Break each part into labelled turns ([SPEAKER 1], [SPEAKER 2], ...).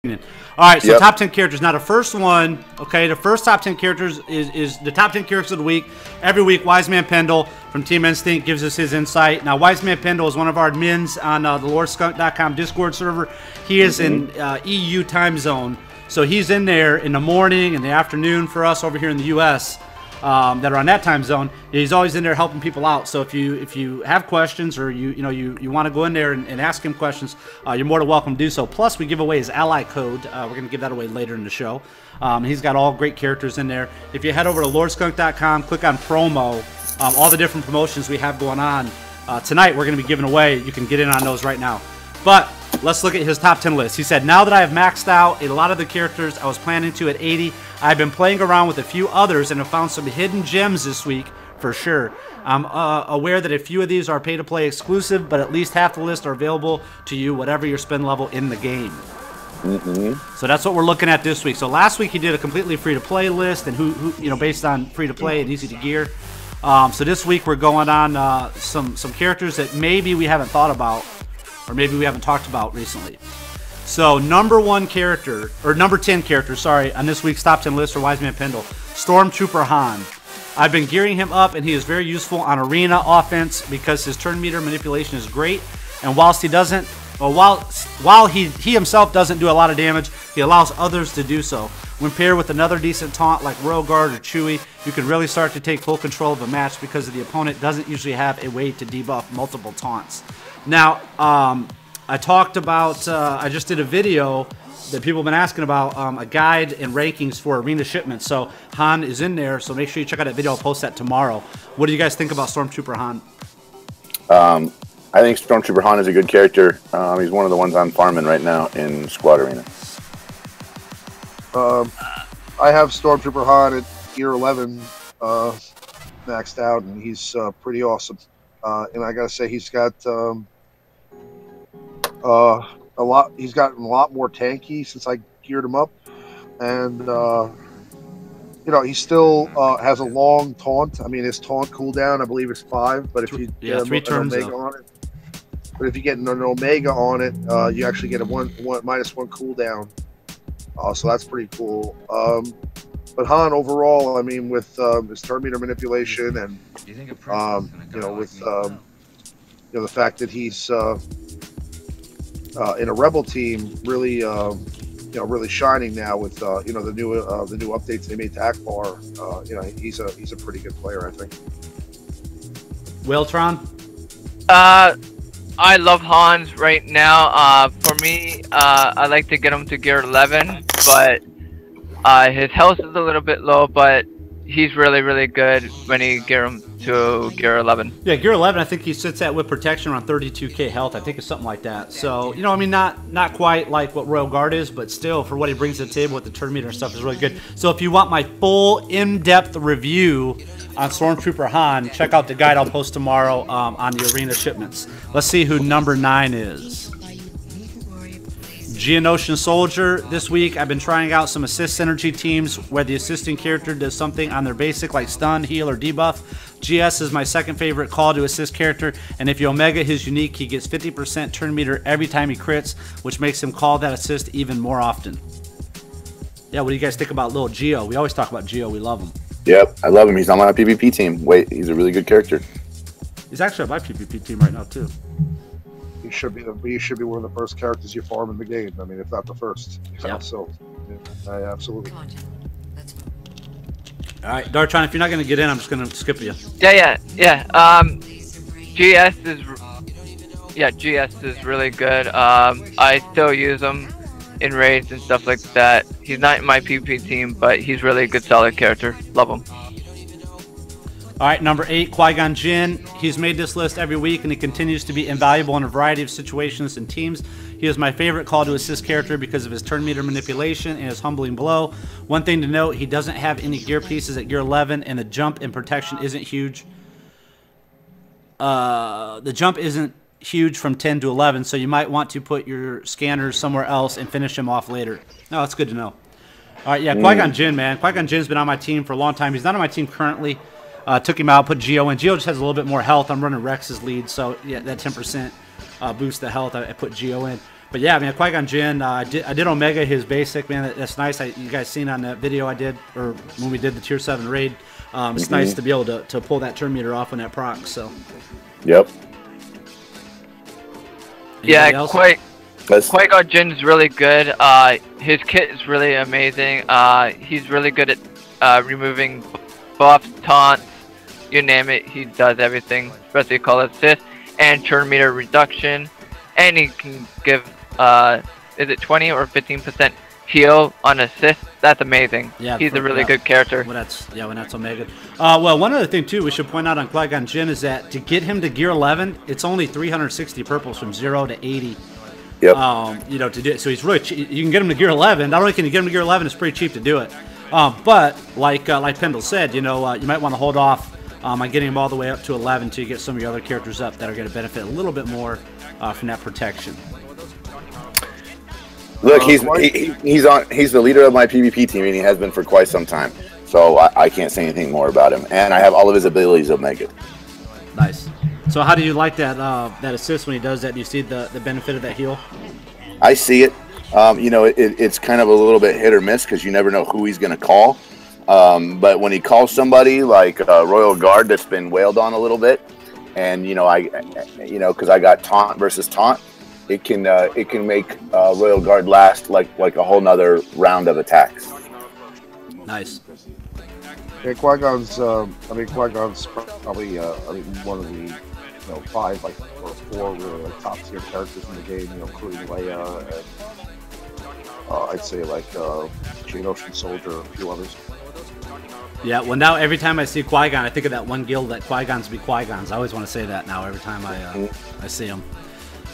[SPEAKER 1] All right, so top 10 characters. Now the first one, okay, the first top 10 characters is the top 10 characters of the week. Every week, Wiseman Pendle from Team Instinct gives us his insight. Now, Wiseman Pendle is one of our admins on the LordSkunk.com Discord server. He is in EU time zone, so he's in there in the morning and the afternoon for us over here in the U.S. That are on that time zone. He's always in there helping people out. So if you have questions or you want to go in there and ask him questions, you're more than welcome to do so. Plus, we give away his ally code. We're going to give that away later in the show. He's got all great characters in there. If you head over to LordSkunk.com, click on promo, all the different promotions we have going on. Tonight, we're going to be giving away. You can get in on those right now. But let's look at his top 10 list. He said, now that I have maxed out a lot of the characters I was planning to at 80, I've been playing around with a few others and have found some hidden gems this week for sure. I'm aware that a few of these are pay-to-play exclusive, but at least half the list are available to you, whatever your spend level in the game. So that's what we're looking at this week. So last week he did a completely free-to-play list and who based on free-to-play and easy to gear. So this week we're going on some characters that maybe we haven't thought about or maybe we haven't talked about recently. So number 10 character, sorry, on this week's top 10 list for Wiseman Pendle, Stormtrooper Han. I've been gearing him up, and he is very useful on arena offense because his turn meter manipulation is great. And whilst he doesn't, while he himself doesn't do a lot of damage, he allows others to do so. When paired with another decent taunt like Royal Guard or Chewie, you can really start to take full control of a match because the opponent doesn't usually have a way to debuff multiple taunts. Now, I talked about, I just did a video that people have been asking about, a guide and rankings for arena shipments. So Han is in there, so make sure you check out that video. I'll post that tomorrow. What do you guys think about Stormtrooper Han?
[SPEAKER 2] I think Stormtrooper Han is a good character. He's one of the ones I'm farming right now in Squad Arena.
[SPEAKER 3] I have Stormtrooper Han at Gear 11 maxed out, and he's pretty awesome. And I gotta say, he's got he's gotten a lot more tanky since I geared him up, and he still has a long taunt. I mean, his taunt cooldown, I believe, is 5, but if you get
[SPEAKER 1] 3 turns
[SPEAKER 3] Omega on it, but if you get an Omega on it, you actually get a -1 cooldown. So that's pretty cool. But Han overall, I mean, with his turn meter manipulation and with the fact that he's in a rebel team, really really shining now with the new updates they made to Akbar. He's a pretty good player, I think.
[SPEAKER 1] Wiltron?
[SPEAKER 4] I love Hans right now. For me, I like to get him to Gear 11, but his health is a little bit low, but he's really good when you gear him to Gear 11. Yeah,
[SPEAKER 1] Gear 11, I think he sits at with protection around 32k health. I think it's something like that. So, I mean, not quite like what Royal Guard is, but still, for what he brings to the table with the turn meter and stuff is really good. So if you want my full in-depth review on Stormtrooper Han, check out the guide I'll post tomorrow on the arena shipments. Let's see who number 9 is. Geonosian Soldier. This week, I've been trying out some assist synergy teams where the assisting character does something on their basic like stun, heal, or debuff. GS is my second favorite call to assist character, and if you Omega his unique, he gets 50% turn meter every time he crits, which makes him call that assist even more often. Yeah, what do you guys think about little Geo? We always talk about Geo. We love him.
[SPEAKER 2] Yep, I love him. He's on my PvP team. Wait, he's a really good character.
[SPEAKER 1] He's actually on my PvP team right now, too.
[SPEAKER 3] He should be one of the first characters you farm in the game. I mean, if not the first.
[SPEAKER 1] Yep.
[SPEAKER 3] So, yeah, absolutely.
[SPEAKER 1] All right, Dartron, if you're not going to get in, I'm just going to skip you.
[SPEAKER 4] Yeah. GS is really good. I still use him in raids and stuff like that. He's not in my PvP team, but he's really a good, solid character. Love him.
[SPEAKER 1] All right, number 8, Qui Gon Jin. He's made this list every week, and he continues to be invaluable in a variety of situations and teams. He is my favorite call to assist character because of his turn meter manipulation and his humbling blow. One thing to note, he doesn't have any gear pieces at Gear 11, and the jump in protection isn't huge. The jump isn't huge from 10 to 11, so you might want to put your scanners somewhere else and finish him off later. No, that's good to know. All right, yeah, Qui Gon Jin, man. Qui Gon Jin's been on my team for a long time. He's not on my team currently. Took him out, put Geo in. Geo just has a little bit more health. I'm running Rex's lead, so yeah, that 10% boost the health. I put Geo in. But yeah, man, Qui Gon Jinn. I did Omega his basic, man. That's nice. You guys seen on that video I did, or when we did the Tier 7 raid. It's nice to be able to pull that turn meter off on that proc. So.
[SPEAKER 2] Yep.
[SPEAKER 4] Yeah, Qui Gon Jinn is really good. His kit is really amazing. He's really good at removing buffs, taunts, you name it. He does everything, especially call assist and turn meter reduction. And he can give, is it 20 or 15% heal on assist? That's amazing. Yeah, he's a really good character.
[SPEAKER 1] When that's Omega. Well, one other thing too we should point out on Qui Gon Jinn is that to get him to gear 11, it's only 360 purples from 0 to 80.
[SPEAKER 2] Yep.
[SPEAKER 1] You know, to do it. So he's really you can get him to gear 11. Not only can you get him to gear 11, it's pretty cheap to do it. But like Pendle said, you know, you might want to hold off on getting him all the way up to 11 until you get some of your other characters up that are going to benefit a little bit more from that protection.
[SPEAKER 2] Look, he's the leader of my PvP team, and he has been for quite some time. So I can't say anything more about him, and I have all of his abilities Omega.
[SPEAKER 1] Nice. So how do you like that that assist when he does that? Do you see the benefit of that heal?
[SPEAKER 2] I see it. You know, it's kind of a little bit hit or miss because you never know who he's going to call. But when he calls somebody like Royal Guard that's been wailed on a little bit, and you know, because I got taunt versus taunt, it can make Royal Guard last like a whole nother round of attacks.
[SPEAKER 1] Nice.
[SPEAKER 3] Yeah, Qui-Gon's Qui-Gon's probably one of the 5 or 4 really top tier characters in the game, including Leia and I'd say like Geon Soldier and a few others.
[SPEAKER 1] Yeah, well now every time I see Qui-Gon, I think of that one guild that Qui-Gons be Qui-Gons. I always want to say that now every time I see him.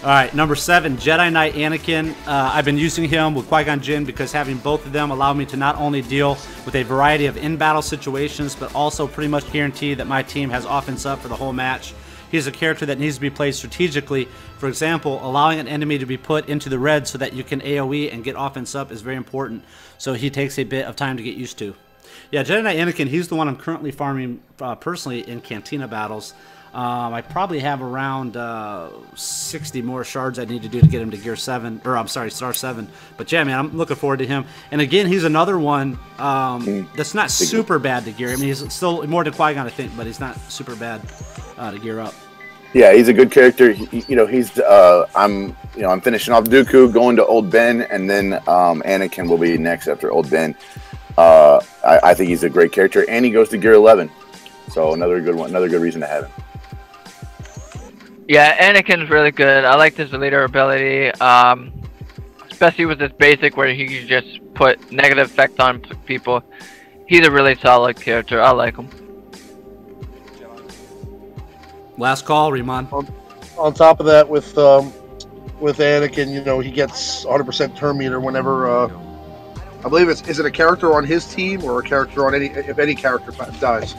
[SPEAKER 1] All right, number 7, Jedi Knight Anakin. I've been using him with Qui Gon Jinn because having both of them allow me to not only deal with a variety of in-battle situations, but also pretty much guarantee that my team has offense up for the whole match. He's a character that needs to be played strategically. For example, allowing an enemy to be put into the red so that you can AoE and get offense up is very important. So he takes a bit of time to get used to. Yeah, Jedi Knight Anakin, he's the one I'm currently farming personally in Cantina battles. I probably have around 60 more shards I need to do to get him to gear 7, or I'm sorry, star 7. But yeah, man, I'm looking forward to him. And again, he's another one that's not super bad to gear. I mean, he's still more than Qui-Gon, I think, but he's not super bad to gear up.
[SPEAKER 2] Yeah, he's a good character. I'm finishing off Dooku, going to Old Ben, and then Anakin will be next after Old Ben. I think he's a great character, and he goes to gear 11. So another good one, another good reason to have him.
[SPEAKER 4] Yeah, Anakin's really good. I like his leader ability, especially with his basic where he can just put negative effect on people. He's a really solid character. I like him.
[SPEAKER 1] Last call, Riemann.
[SPEAKER 3] On top of that, with Anakin, he gets 100% turn meter whenever. I believe is it a character on his team or a character on if any character dies.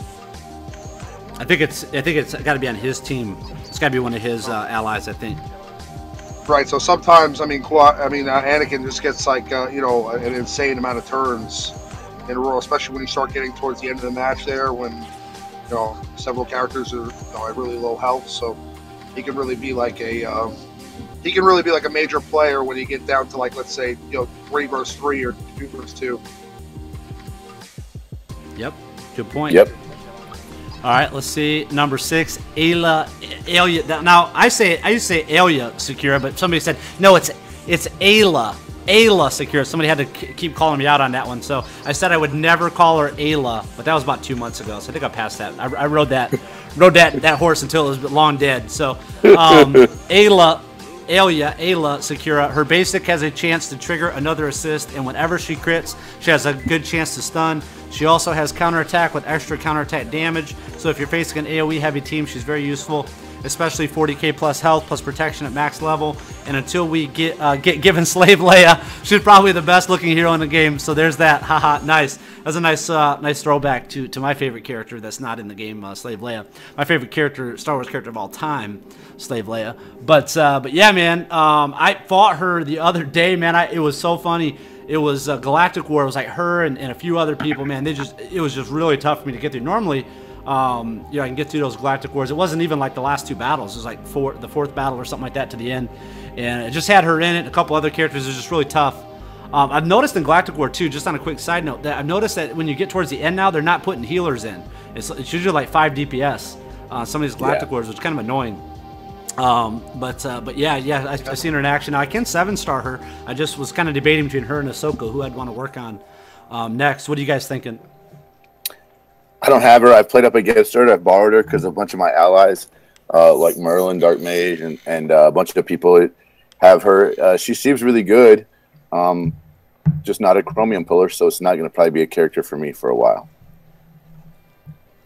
[SPEAKER 1] I think it's got to be on his team. It's got to be one of his allies, I think.
[SPEAKER 3] Right. So sometimes, Anakin just gets like an insane amount of turns in a row, especially when you start getting towards the end of the match there, when several characters are at really low health. So he can really be like a major player when you get down to, like, let's say 3 versus 3 or 2 versus 2.
[SPEAKER 1] Yep. Good point.
[SPEAKER 2] Yep.
[SPEAKER 1] All right, let's see. Number 6, Ayla. Now I used to say Ayla Secura, but somebody said no. It's Ayla. Ayla Secura. Somebody had to keep calling me out on that one, so I said I would never call her Ayla, but that was about 2 months ago, so I think I passed that. I rode that horse until it was long dead. So Ayla Secura. Her basic has a chance to trigger another assist, and whenever she crits, she has a good chance to stun. She also has counterattack with extra counterattack damage, so if you're facing an AoE heavy team, she's very useful, especially 40k plus health plus protection at max level. And until we get given Slave Leia, she's probably the best looking hero in the game. So there's that. Haha, nice. That's a nice throwback to my favorite character that's not in the game, Slave Leia. My favorite character, Star Wars character of all time, Slave Leia. But yeah, man, I fought her the other day, man. It was so funny. It was Galactic War. It was like her and a few other people, man. It was just really tough for me to get through. Normally, You know, I can get through those Galactic Wars. It wasn't even like the last 2 battles. It was like the fourth battle or something like that to the end. And it just had her in it and a couple other characters. It was just really tough. I've noticed in Galactic War 2, just on a quick side note, that I've noticed that when you get towards the end now, they're not putting healers in. It's usually like 5 DPS on some of these Galactic Wars, which is kind of annoying. But yeah, I've seen her in action. Now, I can 7-star her. I just was kind of debating between her and Ahsoka, who I'd want to work on next. What are you guys thinking?
[SPEAKER 2] I don't have her. I've played up against her. I've borrowed her because a bunch of my allies, like Merlin, Dark Mage, and a bunch of people have her. She seems really good. Just not a chromium puller, so it's not going to probably be a character for me for a while.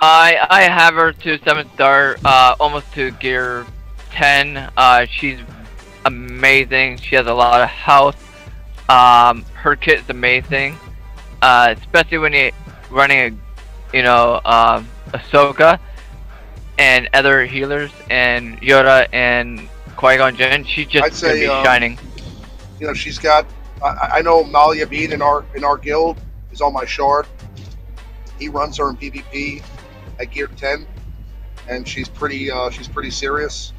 [SPEAKER 4] I have her to 7-star, almost to gear 10. She's amazing. She has a lot of health. Her kit is amazing, especially when you're running Ahsoka and other healers and Yoda and Qui Gon Jin. She's just gonna be shining.
[SPEAKER 3] You know, she's got. I know Malia Bean in our guild is on my shard. He runs her in PvP at gear 10, and she's pretty serious.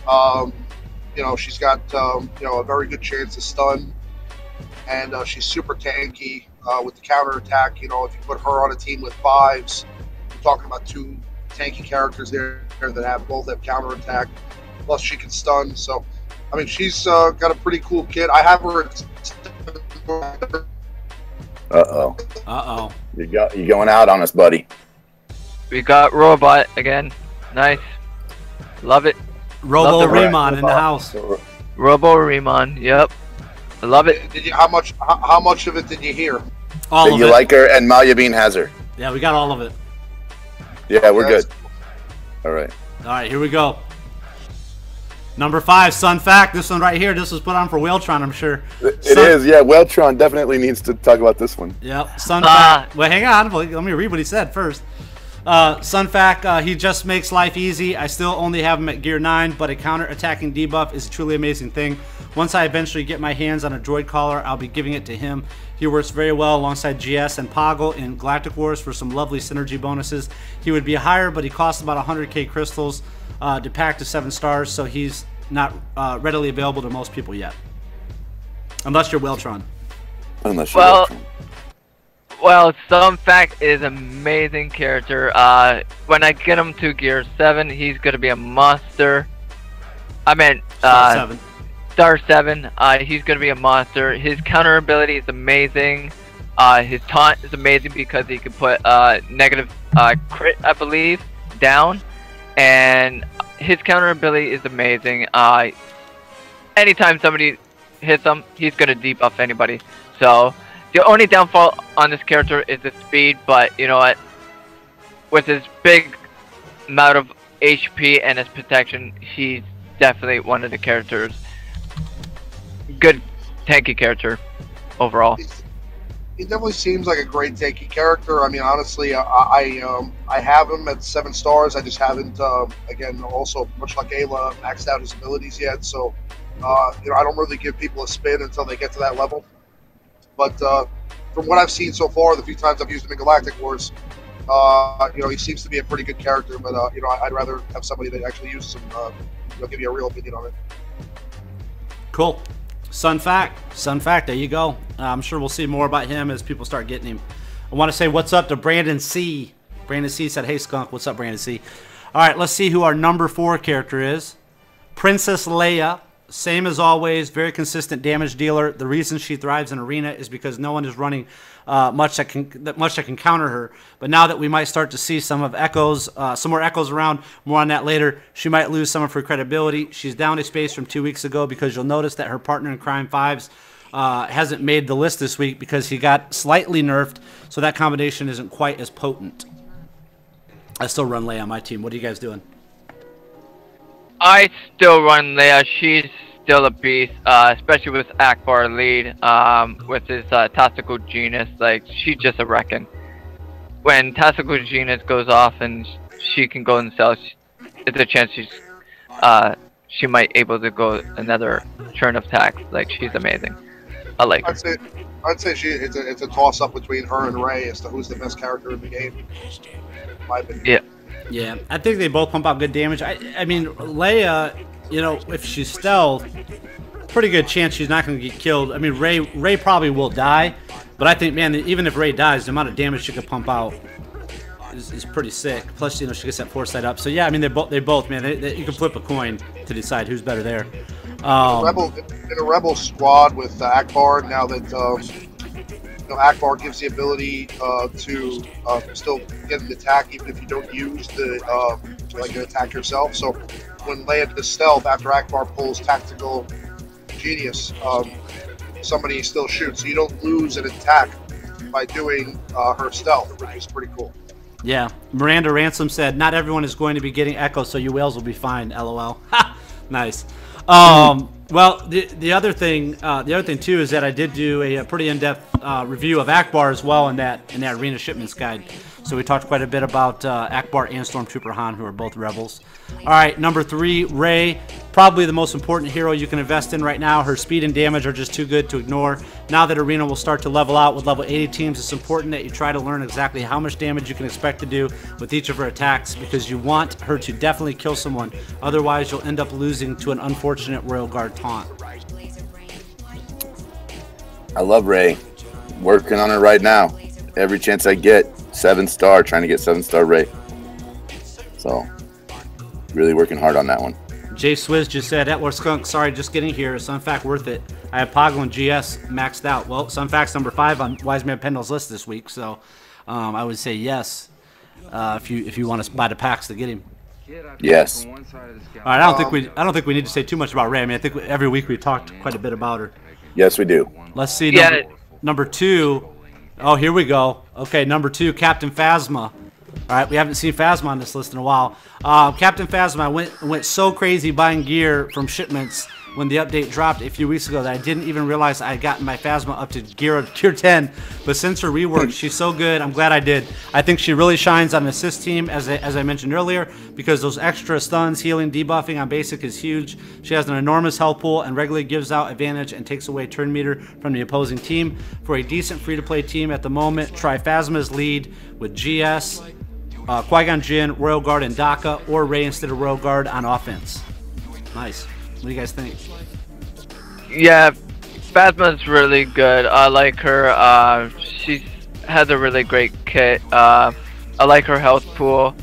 [SPEAKER 3] You know, she's got a very good chance to stun, and she's super tanky with the counter attack. You know, if you put her on a team with 5s, you're talking about 2 tanky characters there that both have counter attack, plus she can stun. So, I mean, she's got a pretty cool kit. I have her.
[SPEAKER 2] You're going out on us, buddy.
[SPEAKER 4] We got Robot again. Nice. Love it.
[SPEAKER 1] Robo Remon in the house.
[SPEAKER 4] Robo Remon. Yep. I love it.
[SPEAKER 3] How much of it did you hear?
[SPEAKER 1] All of it.
[SPEAKER 2] You like her, and Malia Bean has her.
[SPEAKER 1] Yeah, we got all of it.
[SPEAKER 2] Yeah, we're good. All right.
[SPEAKER 1] All right, here we go. Number 5, Sun Fact. This one right here. This was put on for Whaltron, I'm sure.
[SPEAKER 2] It is, yeah. Whaltron definitely needs to talk about this one.
[SPEAKER 1] Yep. Sun Fact. Well, hang on. Let me read what he said first. Sun Fact, he just makes life easy. I still only have him at gear 9, but a counter-attacking debuff is a truly amazing thing. Once I eventually get my hands on a droid collar, I'll be giving it to him. He works very well alongside GS and Poggle in Galactic Wars for some lovely synergy bonuses. He would be higher, but he costs about 100k crystals to pack to 7 stars, so he's not readily available to most people yet. Unless you're Whaltron.
[SPEAKER 2] Unless you're Whaltron.
[SPEAKER 4] Well, Sun Fact is an amazing character. When I get him to gear 7, he's gonna be a monster. I meant Star 7. He's gonna be a monster. His counter ability is amazing. His taunt is amazing because he can put negative crit, I believe, down, and his counter ability is amazing. Anytime somebody hits him, he's gonna debuff anybody. So the only downfall on this character is the speed, but you know what? With his big amount of HP and his protection, he's definitely one of the characters. Good tanky character overall.
[SPEAKER 3] He definitely seems like a great tanky character. I mean, honestly, I have him at 7 stars. I just haven't, again, also much like Ayla, maxed out his abilities yet. So, you know, I don't really give people a spin until they get to that level. But from what I've seen so far, the few times I've used him in Galactic Wars, you know, he seems to be a pretty good character. But you know, I'd rather have somebody that actually uses him, you know, give you a real opinion on it.
[SPEAKER 1] Cool. Sun Fact, there you go. I'm sure we'll see more about him as people start getting him. I want to say what's up to Brandon C. Brandon C said, hey Skunk, what's up Brandon C? All right, let's see who our number 4 character is. Princess Leia, same as always, very consistent damage dealer. The reason she thrives in Arena is because no one is running much that can counter her. But now that we might start to see some more echoes around, more on that later, she might lose some of her credibility. She's down a space from 2 weeks ago because you'll notice that her partner in crime 5s hasn't made the list this week because he got slightly nerfed, so that combination isn't quite as potent. I still run Leia on my team. What are you guys doing?
[SPEAKER 4] I still run Leia. She's still a beast, especially with Akbar lead, with his tactical genius. Like, she's just a wrecking. When tactical genius goes off and she can go in cells, it's a chance she might able to go another turn of attacks. Like, she's amazing. I like her.
[SPEAKER 3] I'd say it's a toss up between her and Rey as to who's the best character in the game. In my opinion.
[SPEAKER 4] Yeah.
[SPEAKER 1] Yeah, I think they both pump out good damage. I mean, Leia, you know, if she's stealth, pretty good chance she's not going to get killed. I mean, Rey probably will die, but I think, man, even if Rey dies, the amount of damage she could pump out is pretty sick. Plus, you know, she gets that foresight up. So yeah, I mean, they both, man. You can flip a coin to decide who's better there.
[SPEAKER 3] In a rebel squad with Akbar, now that you know, Akbar gives the ability to still get an attack even if you don't use the like an attack yourself. So when Leia does stealth after Akbar pulls tactical genius, somebody still shoots. So you don't lose an attack by doing her stealth, which is pretty cool.
[SPEAKER 1] Yeah, Miranda Ransom said, "Not everyone is going to be getting Echo, so you whales will be fine." LOL. Nice. Well, the other thing too is that I did do a pretty in-depth review of Akbar as well in that arena shipments guide. So we talked quite a bit about Akbar and Stormtrooper Han, who are both rebels. All right, number 3, Rey, probably the most important hero you can invest in right now. Her speed and damage are just too good to ignore. Now that arena will start to level out with level 80 teams, it's important that you try to learn exactly how much damage you can expect to do with each of her attacks, because you want her to definitely kill someone. Otherwise, you'll end up losing to an unfortunate Royal Guard taunt.
[SPEAKER 2] I love Rey. Working on it right now. Every chance I get. 7-star, trying to get 7-star Rey. So, really working hard on that one.
[SPEAKER 1] Jay Swizz just said, Etwar Skunk, sorry, just getting here. Sunfact worth it. I have Poggle and GS maxed out. Well, Sunfact's number 5 on Wise Man Pendle's list this week, so I would say yes if you want to buy the packs to get him.
[SPEAKER 2] Yes.
[SPEAKER 1] All right, I don't think we need to say too much about Rey. I mean, I think every week we talked quite a bit about her.
[SPEAKER 2] Yes, we do.
[SPEAKER 1] Let's see. Number 2. Oh, here we go. Okay, number 2, Captain Phasma. All right, we haven't seen Phasma on this list in a while. Captain Phasma went so crazy buying gear from shipments when the update dropped a few weeks ago that I didn't even realize I had gotten my Phasma up to gear 10. But since her rework, she's so good. I'm glad I did. I think she really shines on an assist team, as I mentioned earlier, because those extra stuns, healing, debuffing on basic is huge. She has an enormous health pool and regularly gives out advantage and takes away turn meter from the opposing team. For a decent free-to-play team at the moment, try Phasma's lead with GS, Qui Gon Jin, Royal Guard, and Daka, or Rey instead of Royal Guard on offense. Nice. What do you guys think?
[SPEAKER 4] Yeah, Phasma's really good. I like her. She has a really great kit. I like her health pool.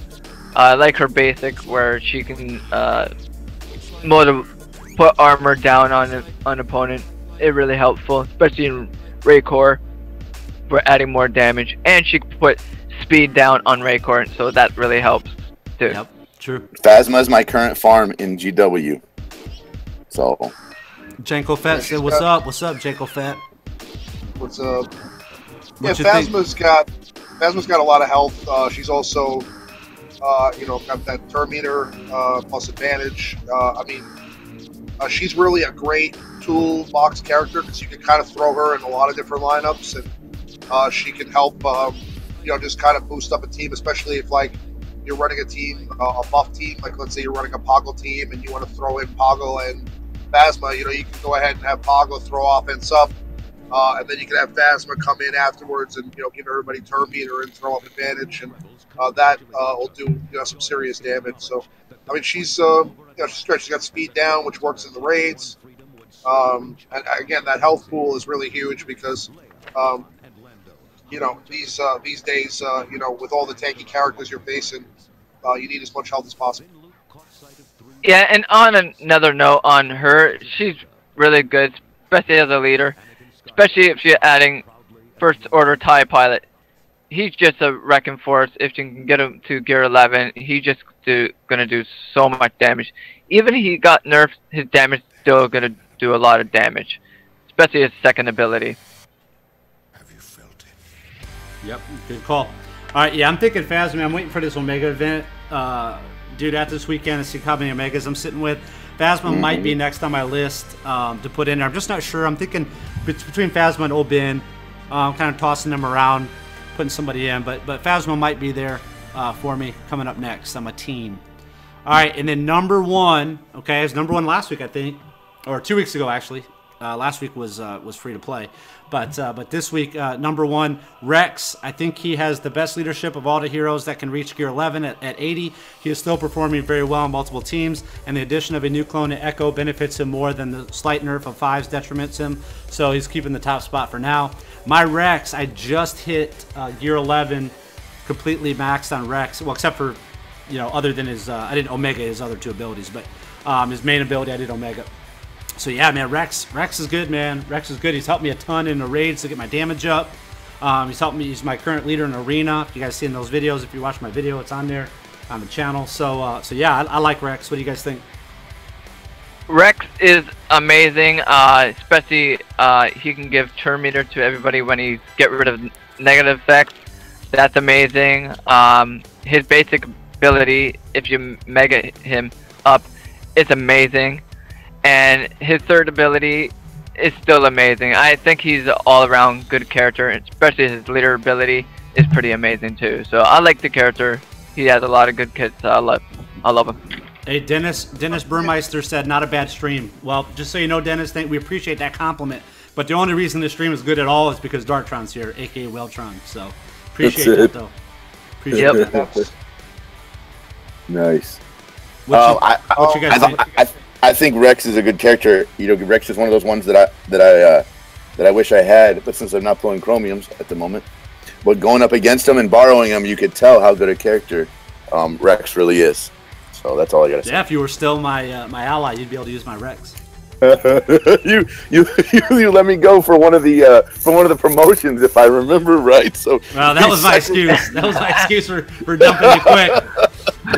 [SPEAKER 4] I like her basic where she can put armor down on an opponent. It's really helpful, especially in Raycor for adding more damage. And she can put speed down on Raycor, so that really helps too.
[SPEAKER 1] Yep, true.
[SPEAKER 2] Phasma is my current farm in GW. So,
[SPEAKER 1] Janko Fett said, "What's up? What's up, Janko Fett?
[SPEAKER 3] What's up?" Yeah, Phasma's got a lot of health. She's also, got that turn meter plus advantage. I mean, she's really a great toolbox character because you can kind of throw her in a lot of different lineups, and she can help, just kind of boost up a team, especially if like you're running a team, a buff team. Like let's say you're running a Poggle team and you want to throw in Poggle and Phasma, you can go ahead and have Poggle throw offense up, and then you can have Phasma come in afterwards and give everybody turn meter and throw up advantage, and that will do some serious damage. So, I mean, she's she's got speed down, which works in the raids, and again, that health pool is really huge because these days, with all the tanky characters you're facing, you need as much health as possible.
[SPEAKER 4] Yeah, and on another note on her, she's really good, especially as a leader. Especially if you're adding First Order TIE Pilot. He's just a wrecking force. If you can get him to gear 11, he's just gonna do so much damage. Even if he got nerfed, his damage is still gonna do a lot of damage. Especially his second ability.
[SPEAKER 5] Have you felt it?
[SPEAKER 1] Yep, good call. All right, yeah, I'm thinking Phasma. I'm waiting for this Omega event. Dude, after this weekend to see how many Omegas I'm sitting with. Phasma might be next on my list to put in there. I'm just not sure. I'm thinking between Phasma and Obin, kind of tossing them around, putting somebody in. But Phasma might be there for me coming up next on my team. All right, and then number 1, okay, it was number 1 last week, I think, or 2 weeks ago, actually. Last week was free to play. But this week, number 1, Rex. I think he has the best leadership of all the heroes that can reach gear 11 at 80. He is still performing very well on multiple teams, and the addition of a new clone to Echo benefits him more than the slight nerf of 5s detriments him. So he's keeping the top spot for now. My Rex, I just hit gear 11, completely maxed on Rex. Well, except for, other than his, I didn't Omega his other 2 abilities, but his main ability I did Omega. So yeah, man, Rex is good, man. Rex is good. He's helped me a ton in the raids to get my damage up. He's helped me. He's my current leader in Arena. If you guys seen those videos, if you watch my video, it's on there on the channel. So yeah, I like Rex. What do you guys think?
[SPEAKER 4] Rex is amazing, especially he can give turn meter to everybody when he get rid of negative effects. That's amazing. His basic ability, if you mega him up, is amazing. And his third ability is still amazing. I think he's an all-around good character, especially his leader ability is pretty amazing too. So I like the character. He has a lot of good kits. So I love him.
[SPEAKER 1] Hey, Dennis Burmeister said, not a bad stream. Well, just so you know, Dennis, we appreciate that compliment. But the only reason this stream is good at all is because Darktron's here, aka Weltron. So appreciate that, though. Appreciate that.
[SPEAKER 2] Nice.
[SPEAKER 1] What you guys think?
[SPEAKER 2] I think Rex is a good character. Rex is one of those ones that I wish I had, but since I'm not pulling chromiums at the moment. But going up against him and borrowing him, you could tell how good a character Rex really is. So that's all I gotta say.
[SPEAKER 1] Yeah, if you were still my ally, you'd be able to use my Rex.
[SPEAKER 2] you let me go for one of the promotions, if I remember right. So
[SPEAKER 1] well, that was my excuse. That was my excuse for dumping you quick.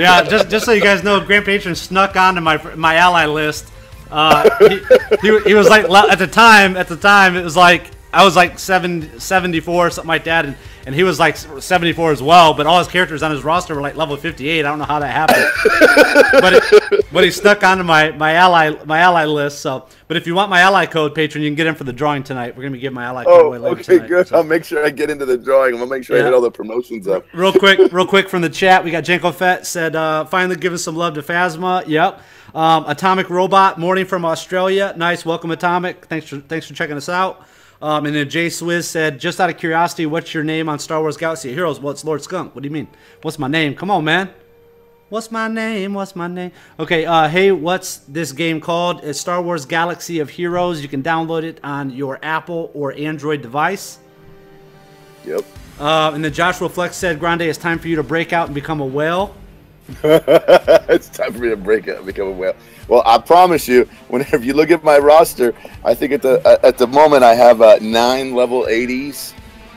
[SPEAKER 1] Yeah, just so you guys know, Grand Patron snuck onto my ally list. He was like, at the time it was like I was like 74 or something like that, and he was like 74 as well. But all his characters on his roster were like level 58. I don't know how that happened, but he stuck onto my ally list. So, but if you want my ally code, Patron, you can get in for the drawing tonight. We're gonna be giving my ally code away later tonight.
[SPEAKER 2] Good.
[SPEAKER 1] So.
[SPEAKER 2] I'll make sure I get into the drawing. I'm gonna make sure I hit all the promotions up.
[SPEAKER 1] Real quick from the chat, we got Janko Fett said, finally giving some love to Phasma. Yep. Atomic Robot, morning from Australia. Nice, welcome Atomic. Thanks for checking us out. And then Jay Swizz said, just out of curiosity, what's your name on Star Wars Galaxy of Heroes? Well, it's Lord Skunk. What do you mean? What's my name? Come on, man. What's my name? What's my name? Okay, hey, what's this game called? It's Star Wars Galaxy of Heroes. You can download it on your Apple or Android device.
[SPEAKER 2] Yep.
[SPEAKER 1] And then Joshua Flex said, Grande, it's time for you to break out and become a whale.
[SPEAKER 2] It's time for me to break out and become a whale. Well, I promise you, whenever you look at my roster, I think at the moment I have 9 level 80s.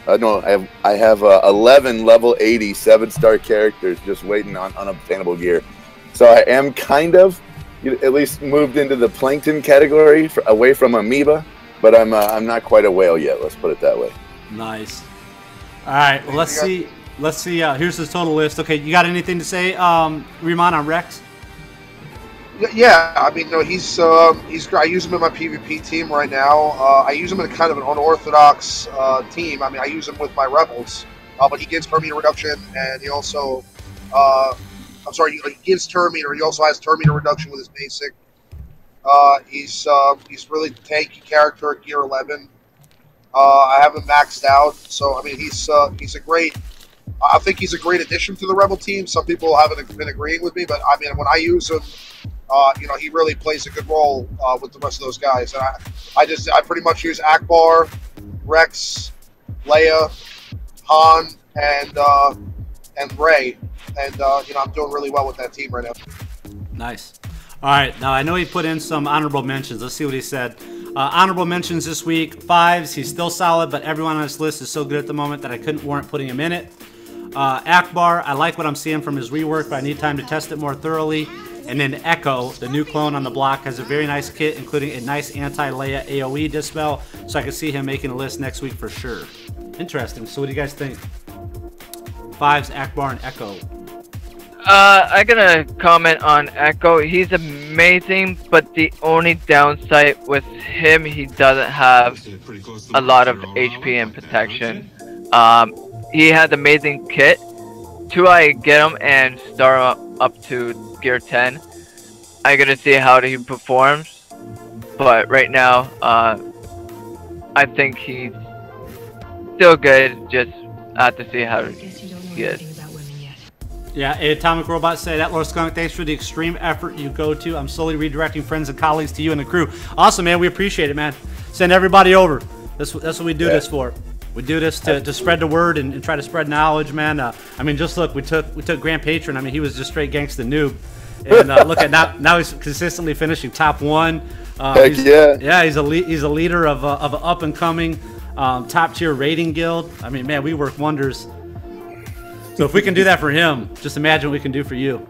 [SPEAKER 2] No, I have 11 level 80 7-star characters just waiting on unobtainable gear. So I am kind of at least moved into the plankton category away from amoeba, but I'm not quite a whale yet. Let's put it that way.
[SPEAKER 1] Nice. All right, well, let's see. Here's his total list. Okay, you got anything to say, Riemann, on Rex?
[SPEAKER 3] Yeah, I mean, no, he's I use him in my PvP team right now. I use him in kind of an unorthodox team. I mean, I use him with my rebels, but he gives turn meter reduction, and he also, he gives turn meter. He also has turn meter reduction with his basic. He's really tanky character at gear 11. I have him maxed out, so I mean, he's a great. I think he's a great addition to the rebel team. Some people haven't been agreeing with me, but I mean, when I use him. He really plays a good role with the rest of those guys. And I pretty much use Akbar, Rex, Leia, Han, and Rey. And I'm doing really well with that team right now.
[SPEAKER 1] Nice. All right. Now I know he put in some honorable mentions. Let's see what he said. Honorable mentions this week: 5s. He's still solid, but everyone on this list is so good at the moment that I couldn't warrant putting him in it. Akbar, I like what I'm seeing from his rework, but I need time to test it more thoroughly. And then Echo, the new clone on the block, has a very nice kit, including a nice anti-Leia AoE dispel, so I can see him making a list next week for sure. Interesting. So what do you guys think? 5s, Akbar, and Echo.
[SPEAKER 4] I'm gonna comment on Echo. He's amazing, but the only downside with him, he doesn't have a lot of HP and protection. He has amazing kit. Till I get him and start up to gear 10, I'm gonna see how he performs. but right now, I think he's still good. Just have to see how he is.
[SPEAKER 1] Yeah, Atomic Robot say that, Lord Skunk, thanks for the extreme effort you go to. I'm slowly redirecting friends and colleagues to you and the crew. Awesome, man. We appreciate it, man. Send everybody over. That's what we do this for. We do this to spread the word and try to spread knowledge, man. I mean, just look, we took Grand Patron. I mean, he was just straight gangsta noob. And look at now he's consistently finishing top 1.
[SPEAKER 2] Heck yeah.
[SPEAKER 1] Yeah, he's a leader of an up and coming top tier rating guild. I mean, man, we work wonders. So if we can do that for him, just imagine what we can do for you.